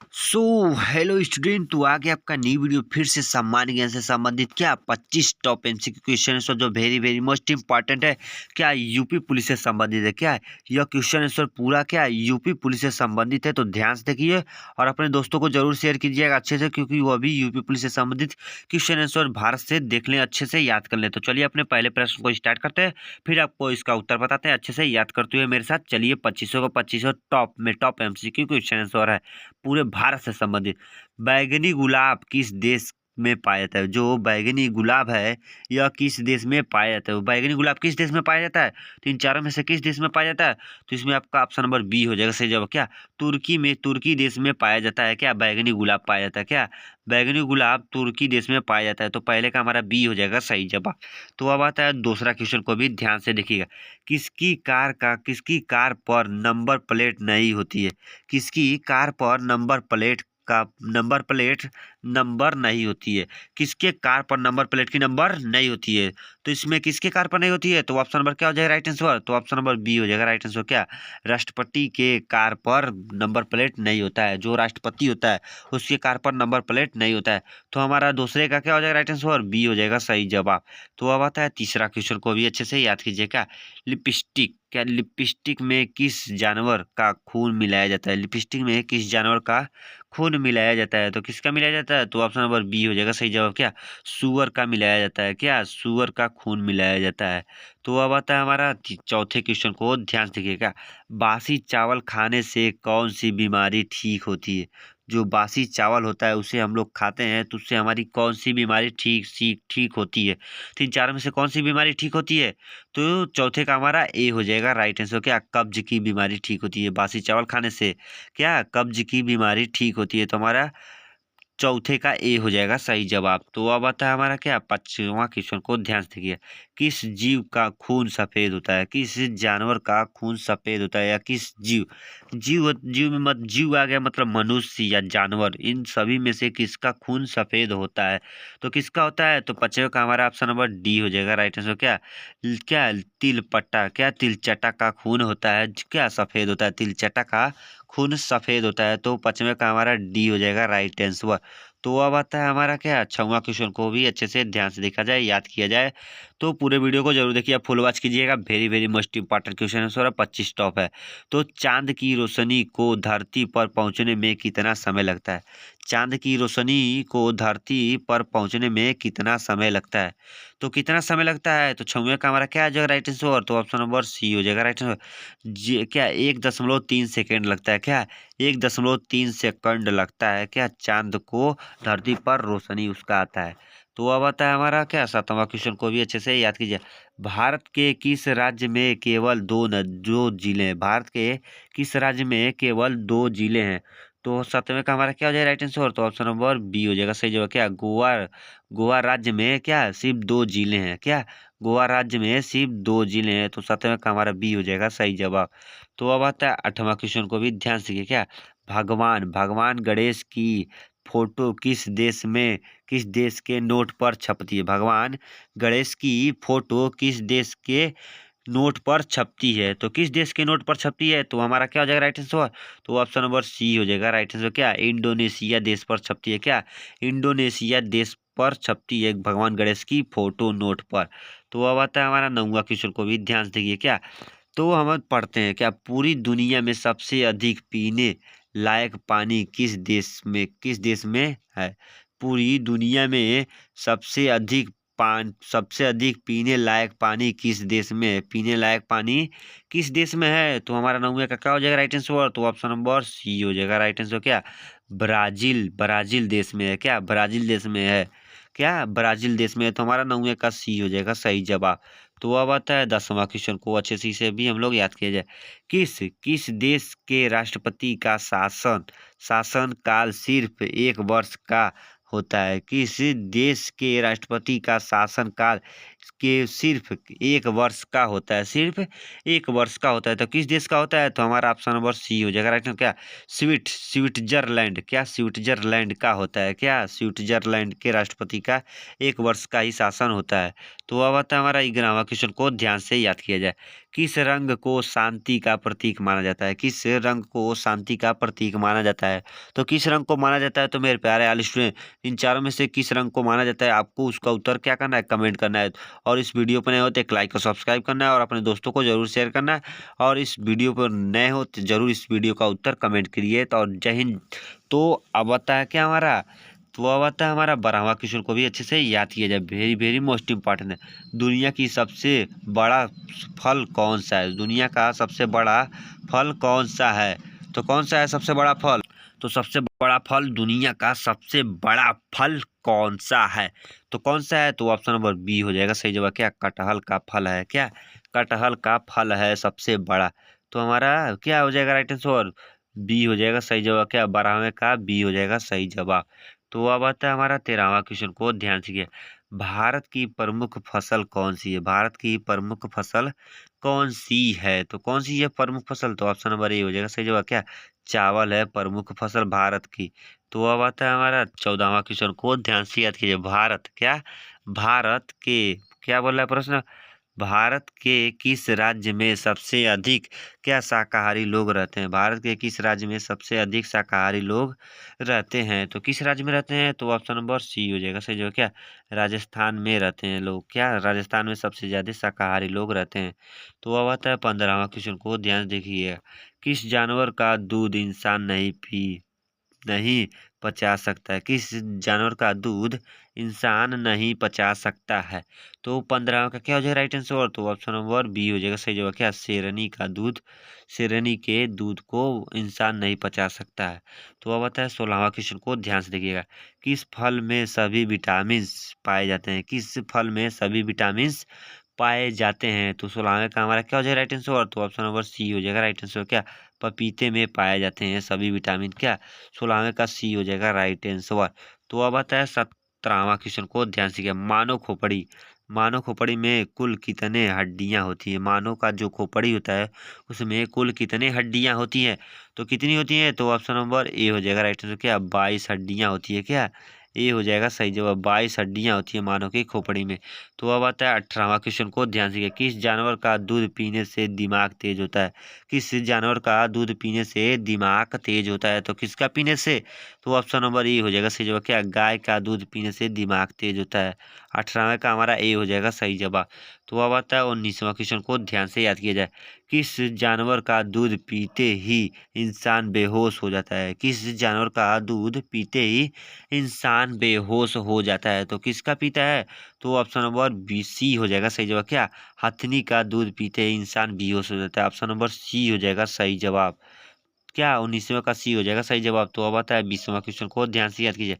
So hello student, तो आगे आपका न्यू वीडियो फिर से सामान्य ज्ञान से संबंधित क्या 25 टॉप एमसीक्यू क्वेश्चन आंसर जो वेरी वेरी मोस्ट इंपॉर्टेंट है। क्या यूपी पुलिस से संबंधित है? क्या यह क्वेश्चन आंसर पूरा क्या यूपी पुलिस से संबंधित है? तो ध्यान से देखिए और अपने दोस्तों को जरूर शेयर कीजिएगा अच्छे से, क्योंकि वो भी यूपी पुलिस से संबंधित क्वेश्चन आंसर भारत से देख लें, अच्छे से याद कर लें। तो चलिए अपने पहले प्रश्न को स्टार्ट करते हैं, फिर आपको इसका उत्तर बताते हैं। अच्छे से याद करते हुए मेरे साथ चलिए। 2500 टॉप एमसीक्यू क्वेश्चन आंसर है पूरे भारत से संबंधित। बैगनी गुलाब किस देश में पाया जाता है? जो बैगनी गुलाब है यह किस देश में पाया जाता है? वो बैगनी गुलाब किस देश में पाया जाता है? तो इन चारों में से किस देश में पाया जाता है? तो इसमें आपका ऑप्शन नंबर बी हो जाएगा सही जवाब। क्या तुर्की में, तुर्की देश में पाया जाता है क्या बैगनी गुलाब पाया जाता है? क्या बैगनी गुलाब तुर्की देश में पाया जाता है? तो पहले का हमारा बी हो जाएगा सही जवाब। तो अब आता है दूसरा क्वेश्चन को भी ध्यान से देखिएगा। किसकी कार पर नंबर प्लेट नहीं होती है? किसकी कार पर नंबर प्लेट नंबर नहीं होती है? किसके कार पर नंबर प्लेट की नंबर नहीं होती है? तो इसमें किसके कार पर नहीं होती है? तो ऑप्शन नंबर क्या हो जाएगा राइट आंसर? तो ऑप्शन नंबर बी हो जाएगा राइट आंसर। क्या राष्ट्रपति के कार पर नंबर प्लेट नहीं होता है? जो राष्ट्रपति होता है उसके कार पर नंबर प्लेट नहीं होता है। तो हमारा दूसरे का क्या हो जाएगा राइट आंसर? बी हो जाएगा सही जवाब। तो अब आता है तीसरा क्वेश्चन को भी अच्छे से याद कीजिएगा। लिपस्टिक, क्या लिपस्टिक में किस जानवर का खून मिलाया जाता है? लिपस्टिक में किस जानवर का खून मिलाया जाता है? तो किसका मिलाया जाता है? तो ऑप्शन नंबर बी हो जाएगा सही जवाब। क्या सुअर का मिलाया जाता है? क्या सुअर का खून मिलाया जाता है? तो अब आता है हमारा चौथे क्वेश्चन को ध्यान से देखिएगा। बासी चावल खाने से कौन सी बीमारी ठीक होती है? जो बासी चावल होता है उसे हम लोग खाते हैं तो उससे हमारी कौन सी बीमारी ठीक होती है? तो इन चारों में से कौन सी बीमारी ठीक होती है? तो चौथे का हमारा ए हो जाएगा राइट आंसर। क्या कब्ज की बीमारी ठीक होती है बासी चावल खाने से? क्या कब्ज की बीमारी ठीक होती है? तो हमारा चौथे का ए हो जाएगा सही जवाब। तो अब आता है हमारा क्या 25वां क्वेश्चन को ध्यान से देखिए। किस जीव का खून सफेद होता है? किस जानवर का खून सफेद होता है? या किस जीव जीव जीव में मत जीव आ गया मतलब मनुष्य या जानवर, इन सभी में से किसका खून सफेद होता है? तो किसका होता है? तो 25वें का हमारा ऑप्शन नंबर डी हो जाएगा राइट आंसर। क्या तिलपट्टा, क्या तिलचटा का खून होता है? क्या सफेद होता है? तिलचटा का खून सफेद होता है। तो 25वें का हमारा डी हो जाएगा राइट आंसर। तो अब आता है हमारा क्या 6वां क्वेश्चन को भी अच्छे से ध्यान से देखा जाए, याद किया जाए। तो पूरे वीडियो को जरूर देखिए, फुल वॉच कीजिएगा। Very very most important question answer है, 25 टॉप है। तो चांद की रोशनी को धरती पर पहुंचने में कितना समय लगता है? चांद की रोशनी को धरती पर पहुंचने में कितना समय लगता है? तो कितना समय लगता है? तो 6वें का हमारा क्या आ जाएगा राइट आंसर? तो ऑप्शन नंबर सी हो जाएगा राइट आंसर। क्या 1.3 सेकेंड लगता है? क्या 1.3 सेकंड लगता है क्या चांद को धरती पर रोशनी उसका आता है? तो अब आता है हमारा क्या 7वां क्वेश्चन को भी अच्छे से याद कीजिए। भारत के किस राज्य में केवल दो जिले हैं? भारत के किस राज्य में केवल 2 जिले हैं? तो 7वें का हमारा क्या हो जाएगा राइट आंसर? तो ऑप्शन नंबर बी हो जाएगा सही जवाब। क्या गोवा गोवा राज्य में क्या सिर्फ 2 जिले हैं? क्या गोवा राज्य में सिर्फ 2 जिले हैं? तो 7वें का हमारा बी हो जाएगा सही जवाब। तो अब आता है 8वां क्वेश्चन को भी ध्यान से क्या भगवान भगवान गणेश की फोटो किस देश के नोट पर छपती है? भगवान गणेश की फोटो किस देश के नोट पर छपती है? तो किस देश के नोट पर छपती है? तो हमारा क्या हो जाएगा राइट आंसर? तो ऑप्शन नंबर सी हो जाएगा राइट आंसर। क्या इंडोनेशिया देश पर छपती है? क्या इंडोनेशिया देश पर छपती है भगवान गणेश की फोटो नोट पर। तो अब आता है हमारा 9वां क्वेश्चन को भी ध्यान से देखिए। क्या तो हम पढ़ते हैं क्या पूरी दुनिया में सबसे अधिक पीने लायक पानी किस देश में है? पूरी दुनिया में सबसे अधिक सबसे अधिक पीने लायक पानी किस देश में है? पीने लायक पानी किस देश में है? तो हमारा 9वें का क्या हो जाएगा राइट आंसर? तो ऑप्शन नंबर सी हो जाएगा राइट आंसर। क्या ब्राजील ब्राजील देश में है? क्या ब्राजील देश में है? क्या ब्राजील देश में है? तो हमारा 9वें का सी हो जाएगा सही जवाब। तो अब आता है 10वां क्वेश्चन को अच्छे से भी हम लोग याद किया जाए। किस किस देश के राष्ट्रपति का शासन काल सिर्फ 1 वर्ष का होता है? किस देश के राष्ट्रपति का शासन काल के सिर्फ 1 वर्ष का होता है, सिर्फ 1 वर्ष का होता है। तो किस देश का होता है? तो हमारा ऑप्शन नंबर सी हो जाएगा राइट आंसर। क्या? स्विट्जरलैंड। क्या? स्विट्जरलैंड का होता है। क्या? स्विट्जरलैंड के राष्ट्रपति का 1 वर्ष का ही शासन होता है। तो अब आता है हमारा 11वां क्वेश्चन को ध्यान से याद किया जाए। किस रंग को शांति का प्रतीक माना जाता है? किस रंग को शांति का प्रतीक माना जाता है? तो किस रंग को माना जाता है? तो मेरे प्यारे ऑल स्टूडेंट, इन चारों में से किस रंग को माना जाता है? आपको उसका उत्तर क्या करना है? कमेंट करना है। और इस वीडियो पर नए हो तो एक लाइक और सब्सक्राइब करना है और अपने दोस्तों को जरूर शेयर करना है। और इस वीडियो पर नए हो तो जरूर इस वीडियो का उत्तर कमेंट करिए। तो और जय हिंद। तो अब आता है क्या हमारा? तो अब आता है हमारा 12वां क्वेश्चन को भी अच्छे से याद किया जाए। वेरी वेरी मोस्ट इंपॉर्टेंट है। दुनिया की सबसे बड़ा फल कौन सा है? दुनिया का सबसे बड़ा फल कौन सा है? तो कौन सा है सबसे बड़ा फल? तो सबसे बड़ा फल, दुनिया का सबसे बड़ा फल कौन सा है? तो कौन सा है? तो ऑप्शन नंबर बी हो जाएगा सही जवाब। क्या? कटहल का फल है। क्या? कटहल का फल है सबसे बड़ा। तो हमारा क्या हो जाएगा राइट आंसर? बी हो जाएगा सही जवाब। क्या? 12वें का बी हो जाएगा सही जवाब। तो अब आता है हमारा 13वां क्वेश्चन को ध्यान से। भारत की प्रमुख फसल कौन सी है? भारत की प्रमुख फसल कौन सी है? तो कौन सी है प्रमुख फसल? तो ऑप्शन नंबर ए हो जाएगा सही जवाब। क्या? चावल है प्रमुख फसल भारत की। तो अब आता है हमारा 14वां क्वेश्चन को ध्यान से याद कीजिए। भारत क्या? भारत के क्या बोल रहा है प्रश्न? भारत के किस राज्य में सबसे अधिक क्या शाकाहारी लोग रहते हैं? भारत के किस राज्य में सबसे अधिक शाकाहारी लोग रहते हैं? तो किस राज्य में रहते हैं? तो ऑप्शन नंबर सी हो जाएगा सही जवाब। क्या? राजस्थान में रहते हैं लोग। क्या? राजस्थान में सबसे ज्यादा शाकाहारी लोग रहते हैं। तो अब आता है 15वां क्वेश्चन को ध्यान से देखिए। किस जानवर का दूध इंसान नहीं पचा सकता है? किस जानवर का दूध इंसान नहीं पचा सकता है? तो 15 का क्या हो जाएगा राइट आंसर? तो ऑप्शन नंबर बी हो जाएगा सही जवाब। क्या? शेरनी का दूध। शेरनी के दूध को इंसान नहीं पचा सकता है। तो अब आता है 16वां क्वेश्चन को ध्यान से देखिएगा। किस फल में सभी विटामिन पाए जाते हैं? किस फल में सभी विटामिन पाए जाते हैं? तो 16वें का हमारा क्या हो जाएगा राइट आंसर? तो ऑप्शन नंबर सी हो जाएगा राइट आंसर। क्या? पपीते में पाए जाते हैं सभी विटामिन। क्या? 16वें का सी हो जाएगा राइट आंसर। तो अब आता है 17वां क्वेश्चन को ध्यान से। मानव खोपड़ी में कुल कितने हड्डियां होती है? मानव का जो खोपड़ी होता है उसमें कुल कितने हड्डियां होती हैं? तो कितनी होती हैं? तो ऑप्शन नंबर ए हो जाएगा राइट आंसर। क्या? 22 हड्डियां होती है। क्या? ए हो जाएगा सही जवाब। 22 हड्डियां होती है मानव की खोपड़ी में। तो अब आता है 18वां क्वेश्चन को ध्यान से। किस जानवर का दूध पीने से दिमाग तेज होता है? किस जानवर का दूध पीने से दिमाग तेज होता है? तो किसका पीने से? तो ऑप्शन नंबर ए हो जाएगा सही जवाब। क्या? गाय का दूध पीने से दिमाग तेज होता है। 18वें का हमारा ए हो जाएगा सही जवाब। तो अब आता है 19वां क्वेश्चन को ध्यान से याद किया जाए। किस जानवर का दूध पीते ही इंसान बेहोश हो जाता है? किस जानवर का दूध पीते ही इंसान बेहोश हो जाता है? तो किसका पीता है? तो ऑप्शन नंबर बी सी हो जाएगा सही जवाब। क्या? हथनी का दूध पीते ही इंसान बेहोश हो जाता है। ऑप्शन नंबर सी हो जाएगा सही जवाब। क्या? 19वें का सी हो जाएगा सही जवाब। तो अब आता है 20वां क्वेश्चन को ध्यान से याद कीजिए।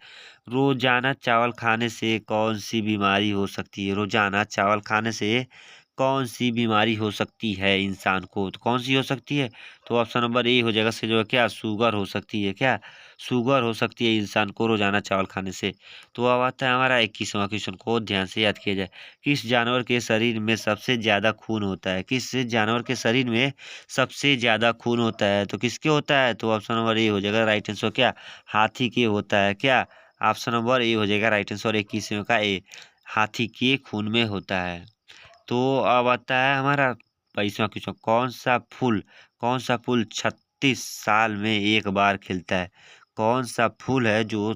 रोजाना चावल खाने से कौन सी बीमारी हो सकती है? रोजाना चावल खाने से कौन सी बीमारी हो सकती है इंसान को? तो कौन सी हो सकती है? तो ऑप्शन नंबर ए हो जाएगा सही जवाब। क्या? शुगर हो सकती है। क्या? शुगर हो सकती है इंसान को रोजाना चावल खाने से। तो अब आता है हमारा 21वां क्वेश्चन को ध्यान से याद किया जाए। किस जानवर के शरीर में सबसे ज्यादा खून होता है? किस जानवर के शरीर में सबसे ज्यादा खून होता है? तो किसके होता है? तो ऑप्शन नंबर ए हो जाएगा राइट आंसर। क्या? हाथी के होता है। क्या? ऑप्शन नंबर ए हो जाएगा राइट आंसर। 21वें का ए, हाथी के खून में होता है। तो अब आता है हमारा 22वां क्वेश्चन। कौन सा फूल 36 साल में एक बार खिलता है? कौन सा फूल है जो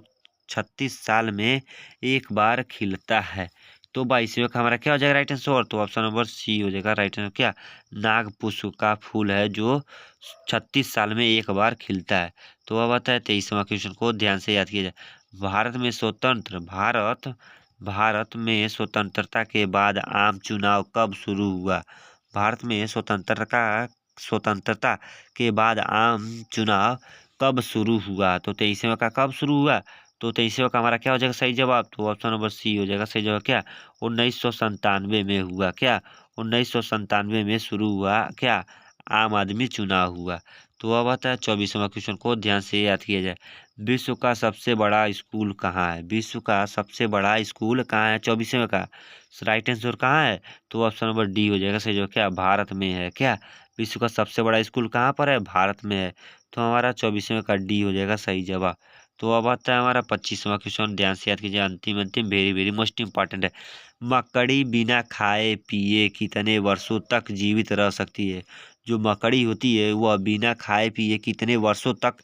36 साल में एक बार खिलता है? तो 22वें का हमारा क्या हो जाएगा राइट आंसर? तो ऑप्शन नंबर सी हो जाएगा राइट आंसर। क्या? नाग पुष्प का फूल है जो 36 साल में एक बार खिलता है। तो अब आता है 23वां क्वेश्चन को ध्यान से याद किया जाए। भारत में स्वतंत्र भारत भारत में स्वतंत्रता के बाद आम चुनाव कब शुरू हुआ? भारत में स्वतंत्रता के बाद आम चुनाव कब शुरू हुआ? तो 23वें का कब शुरू हुआ? तो 23वें का हमारा क्या हो जाएगा सही जवाब? तो ऑप्शन नंबर सी हो जाएगा सही जवाब। क्या? 1997 में हुआ। क्या? 1997 में शुरू हुआ। क्या? आम आदमी चुना हुआ। तो अब आता है 24वां क्वेश्चन को ध्यान से याद किया जाए। विश्व का सबसे बड़ा स्कूल कहाँ है? विश्व का सबसे बड़ा स्कूल कहाँ है? 24वें का राइट आंसर कहाँ है? तो ऑप्शन नंबर डी हो जाएगा सही। जो क्या भारत में है क्या? विश्व का सबसे बड़ा स्कूल कहाँ पर है? भारत में है। तो हमारा 24वें का डी हो जाएगा सही जवाब। तो अब आता है हमारा 25वां क्वेश्चन, ध्यान से याद कीजिए। अंतिम अंतिम वेरी वेरी मोस्ट इंपॉर्टेंट है। मकड़ी बिना खाए पिए कितने वर्षों तक जीवित रह सकती है? जो मकड़ी होती है वह बिना खाए पिए कितने वर्षों तक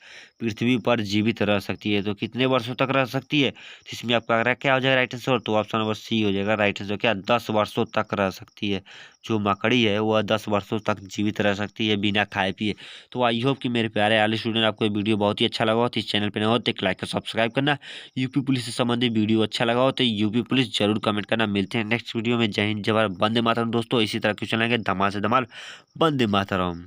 पृथ्वी पर जीवित रह सकती है? तो कितने वर्षों तक रह सकती है? तो इसमें आपका अगर क्या हो जाएगा राइट आंसर? तो ऑप्शन नंबर सी हो जाएगा राइट आंसर। क्या 10 वर्षों तक रह सकती है? जो मकड़ी है वह 10 वर्षों तक जीवित रह सकती है बिना खाए पिए। तो आई होप कि मेरे प्यारे आले स्टूडेंट आपको ये वीडियो बहुत ही अच्छा लगा हो। तो इस चैनल पर न हो तो एक लाइक और सब्सक्राइब करना। यूपी पुलिस से संबंधित वीडियो अच्छा लगा हो तो यूपी पुलिस जरूर कमेंट करना। मिलते हैं नेक्स्ट वीडियो में। जय हिंद जय भारत, वंदे मातरम दोस्तों। इसी तरह क्वेश्चन लेंगे धमाल से धमाल। वंदे मातरम।